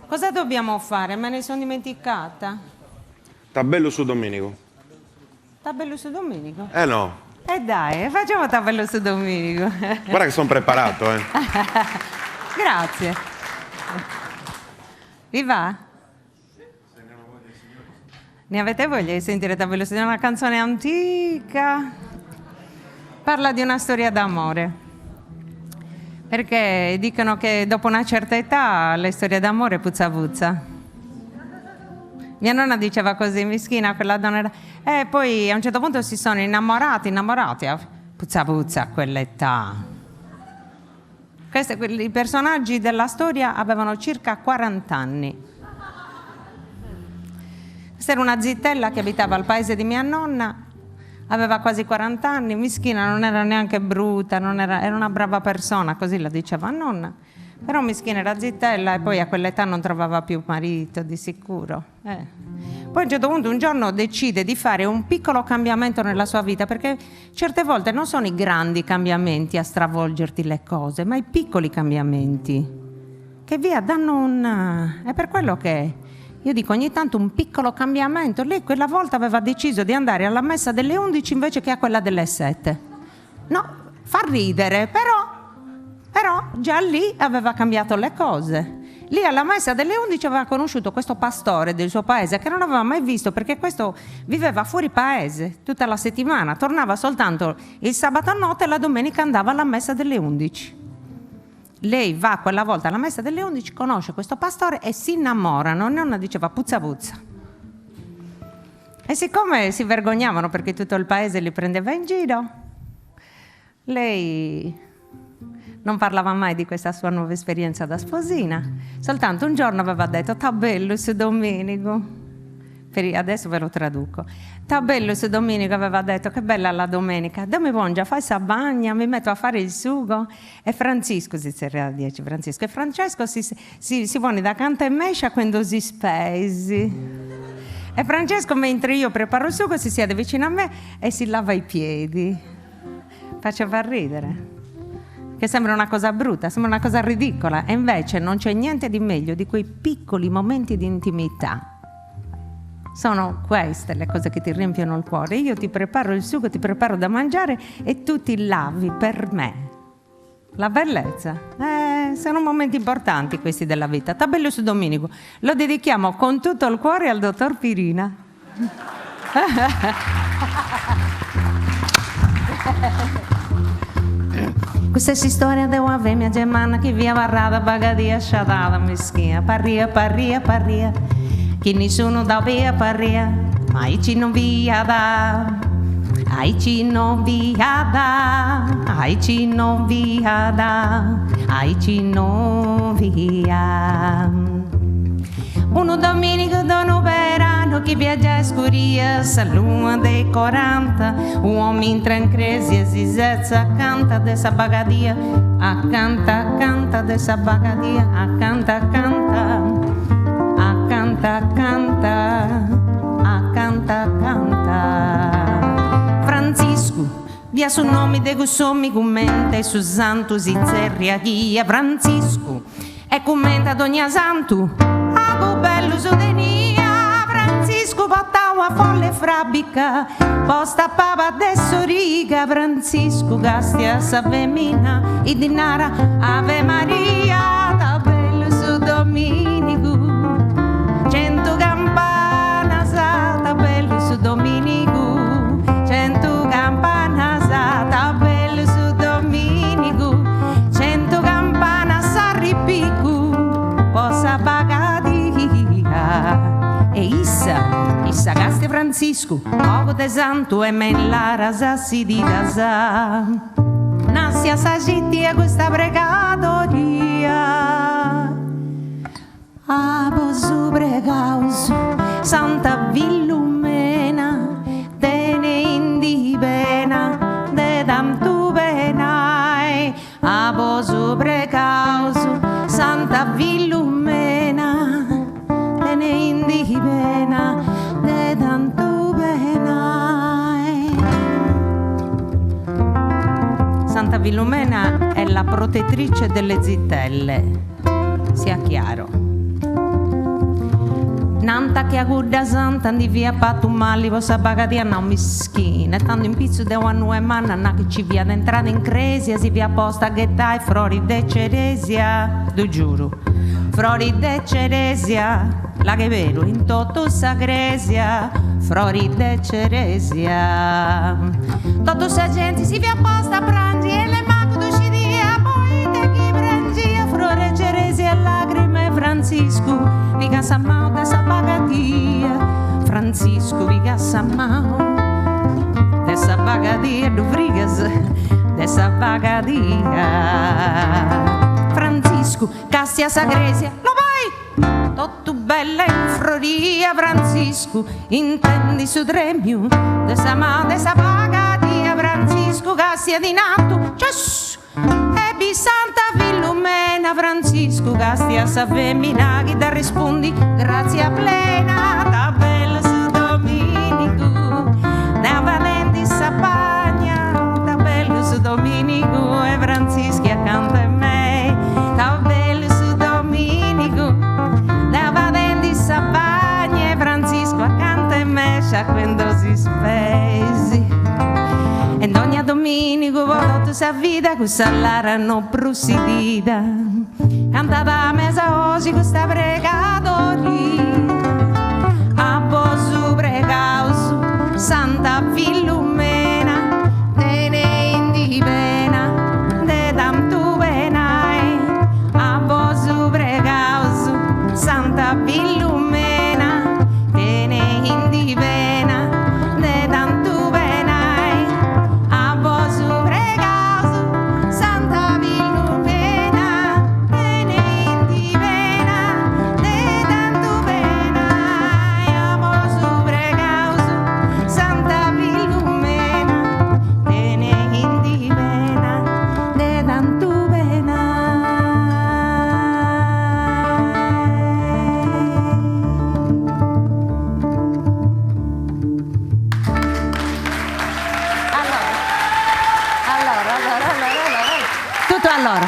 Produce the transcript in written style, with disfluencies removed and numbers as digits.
Cosa dobbiamo fare? Me ne sono dimenticata. Tabello su Domenico. Tabello su Domenico? No. Dai, facciamo tabello su Domenico. Guarda che sono preparato, Grazie. Vi va? Ne avete voglia di sentire tabello su Domenico? È una canzone antica. Parla di una storia d'amore. Perché dicono che dopo una certa età le storie d'amore puzza puzza. Mia nonna diceva così, mischina, quella donna era... E poi a un certo punto si sono innamorati, puzza puzza a quell'età. I personaggi della storia avevano circa 40 anni. Questa era una zitella che abitava al paese di mia nonna. Aveva quasi 40 anni, mischina, non era neanche brutta, era una brava persona, così la diceva nonna. Però mischina era zitella e poi a quell'età non trovava più marito, di sicuro. Poi a un certo punto un giorno decide di fare un piccolo cambiamento nella sua vita, perché certe volte non sono i grandi cambiamenti a stravolgerti le cose, ma i piccoli cambiamenti che via danno È per quello che... Io dico ogni tanto un piccolo cambiamento. Lei quella volta aveva deciso di andare alla messa delle 11 invece che a quella delle 7. No, fa ridere, però già lì aveva cambiato le cose. Lì alla messa delle 11 aveva conosciuto questo pastore del suo paese che non aveva mai visto, perché questo viveva fuori paese tutta la settimana, tornava soltanto il sabato a notte e la domenica andava alla messa delle 11. Lei va quella volta alla messa delle 11, conosce questo pastore e si innamorano. Nonna diceva puzza puzza. E siccome si vergognavano perché tutto il paese li prendeva in giro, lei non parlava mai di questa sua nuova esperienza da sposina. Soltanto un giorno aveva detto tabello su Domenico. Adesso ve lo traduco. Tabello su Domenico aveva detto che bella la domenica, dammi buongia, fai sa bagna, mi metto a fare il sugo. E Francisco, si era 10 Francisco, e Francesco si vuole da canta e mescia quando si spesi. E Francesco, mentre io preparo il sugo, si siede vicino a me e si lava i piedi. Faceva ridere. Che sembra una cosa brutta, sembra una cosa ridicola, e invece non c'è niente di meglio di quei piccoli momenti di intimità. Sono queste le cose che ti riempiono il cuore. Io ti preparo il sugo, ti preparo da mangiare e tu ti lavi per me. La bellezza. Sono momenti importanti questi della vita. Tabello su Domenico. Lo dedichiamo con tutto il cuore al dottor Pirina. Questa è la storia di una femmina germana che via varrata, bagadia, sciatata, meschina. Parria. Che nessuno da via parria, ai ci non via da, ai ci non via da, ai ci non via da, ai ci non via. Uno domenico dono verano che viaggia a scuria, salua dei 40, uomo in cresi e si zezza, canta dessa bagadia, canta dessa bagadia, canta. Francisco, via su nome de gussomi commenta e su santo si zerria chia. Francisco, e commenta d'ogni santo, ago bello su denia. Francisco portava folle frabica, posta pava adesso riga. Francisco gastia sa femmina, e dinara Ave Maria, da bello su Domenico. 100 campana sa, tabello su Domenico. 100 campana sa, tabello su Domenico. 100 campana sa ripicco, possa bagadia. E issa gaste Francisco, poco de santo e men la rasa si di casa. Nassia sagitti a questa pregatoria. Abosu pregausu, Santa Villumena, tene indi pena, de tanto penai. Abosu pregausu, Santa Villumena, tene indi pena, de tanto penai. Santa Villumena è la protettrice delle zitelle, sia chiaro. Nanta che agudda santa di via pattu malli vosa bagadia non mischina. Tanto in pizzo de one e manna che ci via d'entrata in cresia si via posta che dai frori de ceresia. Tu giuro. Frori de ceresia, la che vero in toto sa gresia, frori de ceresia. Toto sa gente si via posta prangi e le manco tu ci dia, poi te chi prangia, frori ceresia, lacrime Francisco, vi casa mau de sa bagadia, Francisco vi casa mau de sa bagadia, du frigas de sa bagadia. Francisco, castia sagresia, lo vai! Tutto bella in floria, Francisco, intendi su tremio, de sa bagadia, Francisco, castia di nato, cius! Ebbi Santa Filumena, Francisco, castia sa femmina, chi da rispondi, grazia plena, da bello su Dominico, ne valenti sa pagna, da bello su Dominico, e Francisco accanto a me. Da bello su Dominico, da vadenti sabagne, Francisco accanto a me, quando si spesi. E ogni Dominico voto sa vita, questa lara non prosidita, cantata a mesa oggi questa pregatoria, a posu pregausu, Santa Filumena, te ne indivena, de tanto Santa Filumena, te ne indivena, de tanto venai, a vos pregausu, Santa Filumena, te ne indivena, de tanto venai, a vos pregausu, Santa Filumena, te ne indivena, de tanto venai. Tutto allora.